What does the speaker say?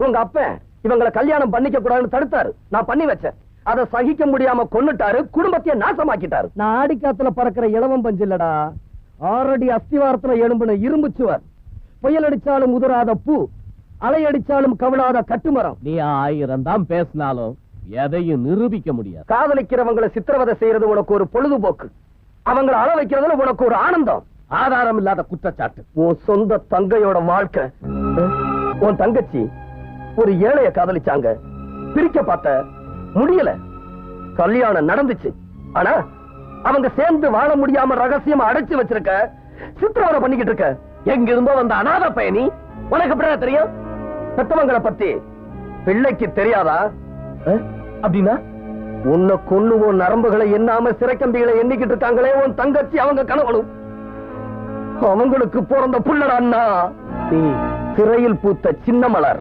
உங்க அப்பன் இவங்களை கல்யாணம் பண்ணிக்க கூடாதுன்னு தடுத்தாரு. நான் பண்ணி வச்சேன். அதை சகிக்க முடியாம கொன்னுட்டாரு. குடும்பத்தையே நாசமாக்கிட்டாரு. நான் ஆடிக்காத்துல பறக்கிற இளவம் பஞ்சு இல்லடா, ஆறடி அஸ்திவாரத்துல எழும்புன இரும்பு சுவர். புயல் அடிச்சாலும் உதிராத பூ, அலை அடிச்சாலும் கவிழாத கட்டுமரம். நீ 1000 தான் பேசினாலும் எதையும் நிரூபிக்க முடியாது. காதலிக்கிறவங்களை சித்திரவதை செய்யறது உனக்கு ஒரு பொழுதுபோக்கு, அவங்களை அள வைக்கிறதுல உனக்கு ஒரு ஆனந்தம். ஆதாரம் இல்லாத குற்றச்சாட்டு. உன் சொந்த தங்கையோட வாழ்க்கை. உன் தங்கச்சி ஒரு ஏழைய காதலிச்சாங்க, பிரிக்க பார்த்த, முடியல. கல்யாணம் நடந்துச்சு, ஆனா அவங்க சேர்ந்து வாழ முடியாம ரகசியமா அடைச்சு வச்சிருக்க, சித்திரவதை பண்ணிக்கிட்டு இருக்க. எங்க இருந்தோ வந்த அநாத பயணி. உனக்கு எப்படியா தெரியும்? பெத்தவங்களை பத்தி பிள்ளைக்கு தெரியாதா? அப்படின்னா உன்னை கொன்னு உன் நரம்புகளை எண்ணாம சிறைக்கம்பிகளை எண்ணிக்கிட்டு இருக்காங்களே உன் தங்கச்சி, அவங்க கணவனும். அவங்களுக்கு பிறந்த புள்ளடா அண்ணா. சிறையில் பூத்த சின்ன மலர்.